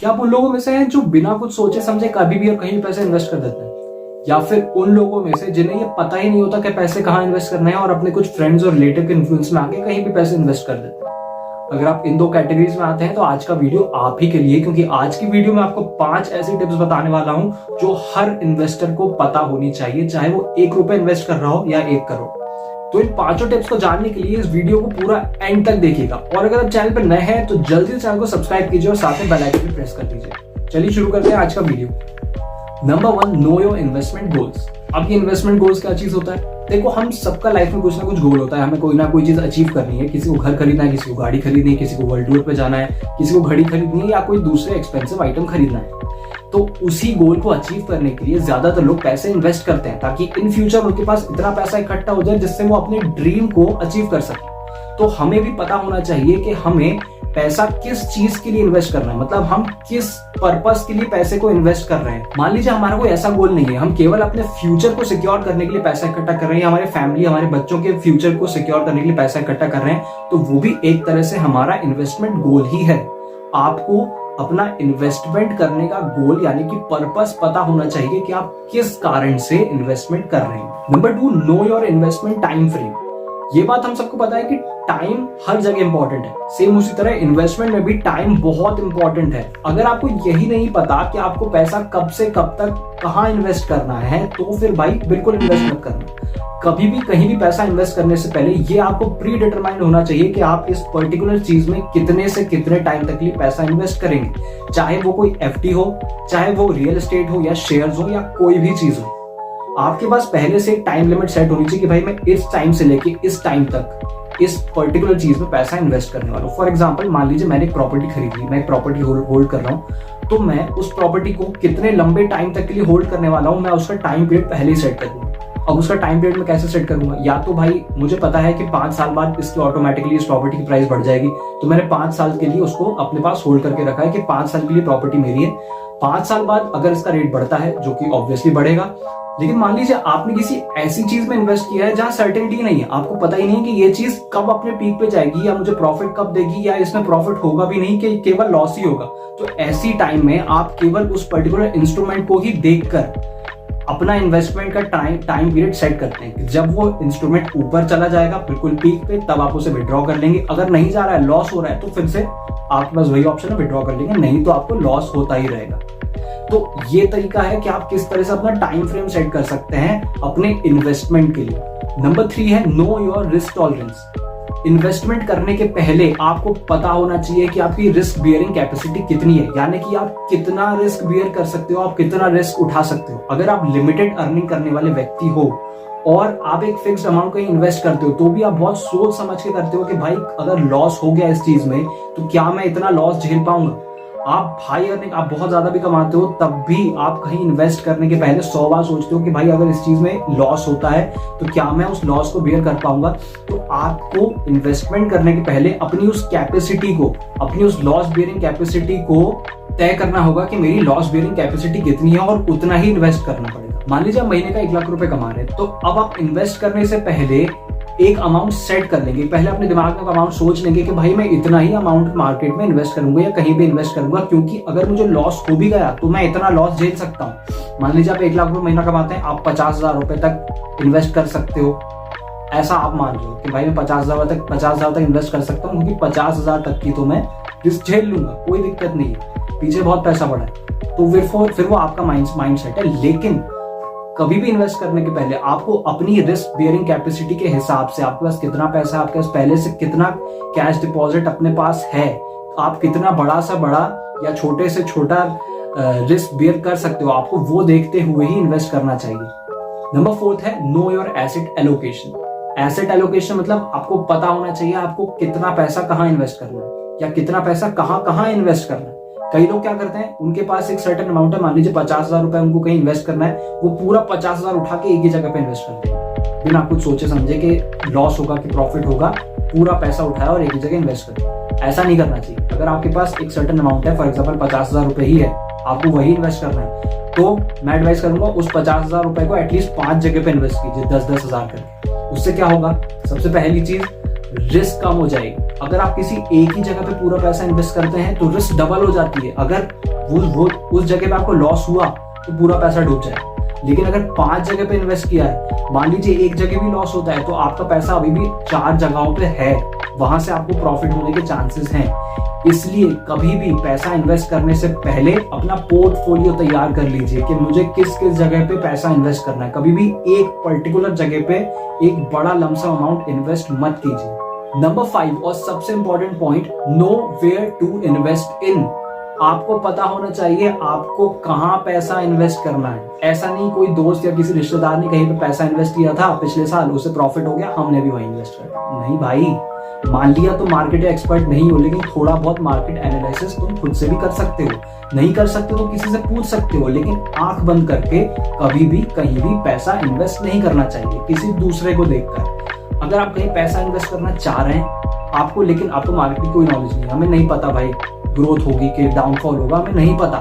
क्या आप उन लोगों में से हैं जो बिना कुछ सोचे समझे कभी भी और कहीं पैसे इन्वेस्ट कर देते हैं, या फिर उन लोगों में से जिन्हें ये पता ही नहीं होता कि पैसे कहाँ इन्वेस्ट करने हैं और अपने कुछ फ्रेंड्स और रिलेटिव के इन्फ्लुएंस में आके कहीं भी पैसे इन्वेस्ट कर देते हैं? अगर आप इन दो कैटेगरीज में आते हैं तो आज का वीडियो आप ही के लिए, क्योंकि आज की वीडियो में आपको 5 ऐसी टिप्स बताने वाला हूं जो हर इन्वेस्टर को पता होनी चाहिए, चाहे वो 1 रुपए इन्वेस्ट कर रहा हो या 1 करोड़। तो इन 5 टिप्स को जानने के लिए इस वीडियो को पूरा एंड तक देखिएगा, और अगर आप चैनल पर नए हैं तो जल्दी से चैनल को सब्सक्राइब कीजिए और साथ में बेल आइकन भी प्रेस कर दीजिए। चलिए शुरू करते हैं आज का video. Number 1, know your investment goals. अब ये इन्वेस्टमेंट गोल्स क्या चीज होता है? देखो, हम सबका लाइफ में कुछ ना कुछ गोल होता है, हमें कोई ना कोई चीज अचीव करनी है। किसी को घर खरीदना है, किसी को गाड़ी खरीदनी है, किसी को वर्ल्ड टूर पे जाना है, किसी को घड़ी खरीदनी है या कोई दूसरे एक्सपेंसिव आइटम खरीदना है। तो उसी गोल को अचीव करने के लिए ज्यादातर लोग पैसे इन्वेस्ट करते हैं ताकि इन फ्यूचर उनके पास इतना पैसा इकट्ठा हो जाए जिससे वो अपने ड्रीम को अचीव कर सके। तो हमें भी पता होना चाहिए कि हमें पैसा किस चीज के लिए इन्वेस्ट करना है, मतलब हम किस पर्पस के लिए पैसे को इन्वेस्ट कर रहे हैं। मान लीजिए हमारा कोई ऐसा गोल नहीं है, हम केवल अपने फ्यूचर को सिक्योर करने के लिए पैसा इकट्ठा कर रहे हैं, हमारे फैमिली, हमारे बच्चों के फ्यूचर को सिक्योर करने के लिए पैसा इकट्ठा कर रहे हैं, तो वो भी एक तरह से हमारा इन्वेस्टमेंट गोल ही है। आपको अपना इन्वेस्टमेंट करने का गोल यानी कि पर्पस पता होना चाहिए कि आप किस कारण से इन्वेस्टमेंट कर रहे हैं। Number 2, know your investment time frame. ये बात हम सबको पता है कि टाइम हर जगह इंपॉर्टेंट है, सेम उसी तरह इन्वेस्टमेंट में भी टाइम बहुत इंपॉर्टेंट है। अगर आपको यही नहीं पता कि आपको पैसा कब से कब तक कहाँ इन्वेस्ट करना है तो फिर भाई बिल्कुल इन्वेस्ट मत करना। कभी भी कहीं भी पैसा इन्वेस्ट करने से पहले ये आपको प्री डिटरमाइंड होना चाहिए कि आप इस पर्टिकुलर चीज में कितने से कितने टाइम तक के लिए पैसा इन्वेस्ट करेंगे, चाहे वो कोई एफडी हो, चाहे वो रियल एस्टेट हो या शेयर्स हो या कोई भी चीज हो। आपके पास पहले से एक टाइम लिमिट सेट होनी चाहिए कि भाई मैं इस टाइम से लेके इस टाइम तक इस पर्टिकुलर चीज में पैसा इन्वेस्ट करने वाला हूँ। फॉर एग्जांपल, मान लीजिए मैंने एक प्रॉपर्टी खरीद ली, मैं एक प्रॉपर्टी होल्ड कर रहा हूँ, तो मैं उस प्रॉपर्टी को कितने लंबे टाइम तक के लिए होल्ड करने वाला हूँ, मैं उसका टाइम पीरियड पहले ही सेट कर दूंगा। अब उसका टाइम पीरियड में कैसे सेट करूंगा? या तो भाई मुझे पता है कि 5 साल बाद इसकी ऑटोमेटिकली इस प्रॉपर्टी की प्राइस बढ़ जाएगी, तो मैंने 5 साल के लिए उसको अपने पास होल्ड करके रखा है कि 5 साल के लिए प्रॉपर्टी मेरी है। 5 साल बाद अगर इसका रेट बढ़ता है, जो कि ऑब्वियसली बढ़ेगा, लेकिन मान लीजिए आपने किसी ऐसी चीज में इन्वेस्ट किया है जहां सर्टेनिटी नहीं है, आपको पता ही नहीं कि ये चीज कब अपने पीक पे जाएगी या मुझे प्रॉफिट कब देगी या इसमें प्रॉफिट होगा भी नहीं, कि केवल लॉस ही होगा। तो ऐसी टाइम में आप केवल उस पर्टिकुलर इंस्ट्रूमेंट को ही देखकर अपना इन्वेस्टमेंट का टाइम पीरियड सेट करते हैं। जब वो इंस्ट्रूमेंट ऊपर चला जाएगा बिल्कुल पीक पे, तब आप उसे विड्रॉ कर लेंगे। अगर नहीं जा रहा है, लॉस हो रहा है, तो फिर से आपके पास वही ऑप्शन है, विड्रॉ कर लेंगे, नहीं तो आपको लॉस होता ही रहेगा। तो ये तरीका है कि आप किस तरह से अपना टाइम फ्रेम सेट कर सकते हैं अपने इन्वेस्टमेंट के लिए। नंबर 3 है know your risk tolerance. Investment करने के पहले आपको पता होना चाहिए कि आपकी रिस्क बियरिंग कैपेसिटी कितनी है, यानी कि आप कितना रिस्क बियर कर सकते हो, आप कितना रिस्क उठा सकते हो। अगर आप लिमिटेड अर्निंग करने वाले व्यक्ति हो और आप एक फिक्स्ड अमाउंट कहीं इन्वेस्ट करते हो, तो भी आप बहुत सोच समझ के करते हो कि भाई अगर लॉस हो गया इस चीज में तो क्या मैं इतना लॉस झेल पाऊंगा। आप भाई अर्निंग आप बहुत ज्यादा भी कमाते हो, तब भी आप कहीं इन्वेस्ट करने के पहले 100 बार सोचते हो कि भाई अगर इस चीज में लॉस होता है तो क्या मैं उस लॉस को बियर कर पाऊंगा। तो आपको इन्वेस्टमेंट करने के पहले अपनी उस कैपेसिटी को, अपनी उस लॉस बियरिंग कैपेसिटी को तय करना होगा कि मेरी लॉस बियरिंग कैपेसिटी कितनी है और उतना ही इन्वेस्ट करना पड़ेगा। मान लीजिए आप महीने का 1 लाख रुपए कमा रहे हैं, तो अब आप इन्वेस्ट करने से पहले एक अमाउंट सेट कर लेंगे। पहले अपने दिमाग में अमाउंट सोच लेंगे कि भाई मैं इतना ही अमाउंट मार्केट में इन्वेस्ट करूंगा या कहीं भी इन्वेस्ट करूंगा, क्योंकि अगर मुझे लॉस हो भी गया तो मैं इतना लॉस झेल सकता हूँ। मान लीजिए आप 1 लाख रुपए महीना कमाते हैं, आप 50,000 रुपए तक इन्वेस्ट कर सकते हो। ऐसा आप मान लो कि भाई मैं 50,000 तक इन्वेस्ट कर सकता हूँ, क्योंकि 50,000 तक की तो मैं रिस्क झेल लूंगा, कोई दिक्कत नहीं है, पीछे बहुत पैसा पड़ा है। तो फिर वो आपका माइंड सेट है। लेकिन कभी भी इन्वेस्ट करने के पहले आपको अपनी रिस्क बियरिंग कैपेसिटी के हिसाब से, आपके पास कितना पैसा, आपके पास पहले से कितना कैश डिपॉजिट अपने पास है, आप कितना बड़ा से बड़ा या छोटे से छोटा रिस्क बियर कर सकते हो, आपको वो देखते हुए ही इन्वेस्ट करना चाहिए। नंबर 4 है know your asset allocation. Asset allocation मतलब आपको पता होना चाहिए आपको कितना पैसा कहाँ इन्वेस्ट करना है या कितना पैसा कहाँ इन्वेस्ट करना है। कई लोग क्या करते हैं, उनके पास एक सर्टेन अमाउंट है, मान लीजिए 50,000 रुपए उनको कहीं इन्वेस्ट करना है, वो पूरा 50,000 उठा के एक ही जगह पे इन्वेस्ट करते हैं बिना कुछ सोचे समझे कि लॉस होगा कि प्रॉफिट होगा, पूरा पैसा उठाया और एक ही जगह इन्वेस्ट कर। ऐसा नहीं करना चाहिए। अगर आपके पास एक सर्टेन अमाउंट है, फॉर एग्जाम्पल 50,000 रुपए ही है, आपको वही इन्वेस्ट करना है, तो मैं एडवाइस करूंगा उस 50,000 रुपए को एटलीस्ट 5 जगह पे इन्वेस्ट कीजिए, 10-10 हजार करके। उससे क्या होगा? सबसे पहली चीज, रिस्क कम हो जाएगी। अगर आप किसी एक ही जगह पे पूरा पैसा इन्वेस्ट करते हैं तो रिस्क डबल हो जाती है। अगर वो उस जगह पे आपको लॉस हुआ तो पूरा पैसा डूब जाएगा। लेकिन अगर 5 जगह पे इन्वेस्ट किया है, मान लीजिए एक जगह भी लॉस होता है तो आपका पैसा अभी भी 4 जगहों पे है, वहां से आपको प्रॉफिट होने के चांसेस हैं। इसलिए कभी भी पैसा इन्वेस्ट करने से पहले अपना पोर्टफोलियो तैयार कर लीजिए कि मुझे किस किस जगह पे पैसा इन्वेस्ट करना है। कभी भी एक पर्टिकुलर जगह पे एक बड़ा लमसम अमाउंट इन्वेस्ट मत कीजिए। नंबर 5 और सबसे important point, know where to invest in. आपको पता होना चाहिए आपको कहाँ पैसा इन्वेस्ट करना है। ऐसा नहीं कोई दोस्त या किसी रिश्तेदार ने कहीं पे पैसा इन्वेस्ट किया था पिछले साल, उसे प्रॉफिट हो गया, हमने भी वहीं इन्वेस्ट कर दिया। नहीं भाई, मान लिया तो मार्केट एक्सपर्ट नहीं हो, लेकिन थोड़ा बहुत मार्केट एनालिसिस तुम खुद से भी कर सकते हो। नहीं कर सकते तो किसी से पूछ सकते हो, लेकिन आंख बंद करके कभी भी कहीं भी पैसा इन्वेस्ट नहीं करना चाहिए किसी दूसरे को देखकर। अगर आप कहीं पैसा इन्वेस्ट करना चाह रहे हैं आपको, लेकिन आपको मार्केट की कोई नॉलेज नहीं, हमें नहीं पता भाई ग्रोथ होगी कि डाउनफॉल होगा, हमें नहीं पता,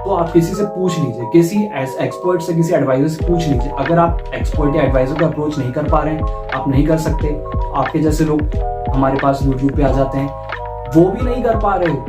तो आप किसी से पूछ लीजिए, किसी एक्सपर्ट से, किसी एडवाइजर से पूछ लीजिए। अगर आप एक्सपर्ट या एडवाइजर को अप्रोच नहीं कर पा रहे हैं, आप नहीं कर सकते, आपके जैसे लोग हमारे पास यूट्यूब पे आ जाते हैं, वो भी नहीं कर पा रहे हो,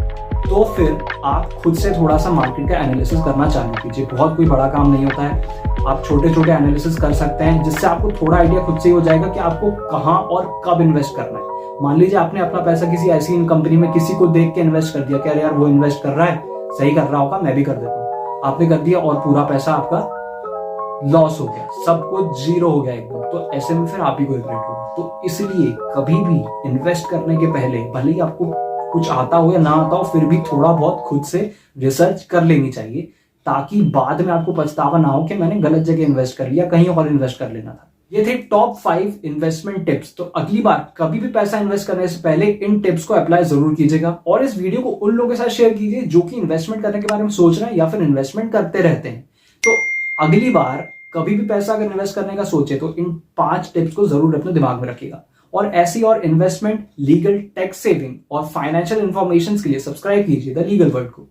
तो फिर आप खुद से थोड़ा सा मार्केट का एनालिसिस करना चालू कीजिए। बहुत कोई बड़ा काम नहीं होता है, आप छोटे छोटे एनालिसिस कर सकते हैं, जिससे आपको थोड़ा आइडिया खुद से ही हो जाएगा कि आपको कहाँ और कब इन्वेस्ट करना है। मान लीजिए आपने अपना पैसा किसी ऐसी कंपनी में किसी को देख के इन्वेस्ट कर दिया, क्या यार वो इन्वेस्ट कर रहा है, सही कर रहा होगा, मैं भी कर देता हूँ। आपने कर दिया और पूरा पैसा आपका लॉस हो गया, सब कुछ जीरो हो गया एकदम, तो ऐसे में फिर आप ही को रिग्रेट होगा। तो इसलिए कभी भी इन्वेस्ट करने के पहले, भले ही आपको कुछ आता हो या ना आता हो, फिर भी थोड़ा बहुत खुद से रिसर्च कर लेनी चाहिए, ताकि बाद में आपको पछतावा ना हो कि मैंने गलत जगह इन्वेस्ट कर लिया, कहीं और इन्वेस्ट कर लेना था। ये थे टॉप 5 इन्वेस्टमेंट टिप्स। तो अगली बार कभी भी पैसा इन्वेस्ट करने से पहले इन टिप्स को अप्लाई जरूर कीजिएगा, और इस वीडियो को उन लोगों के साथ शेयर कीजिए जो कि इन्वेस्टमेंट करने के बारे में सोच रहे हैं या फिर इन्वेस्टमेंट करते रहते हैं। तो अगली बार कभी भी पैसा अगर इन्वेस्ट करने का सोचे तो इन 5 टिप्स को जरूर अपने दिमाग में रखिएगा। और ऐसी और इन्वेस्टमेंट, लीगल, टैक्स सेविंग और फाइनेंशियल इंफॉर्मेशन के लिए सब्सक्राइब कीजिए द लीगल वर्ल्ड को।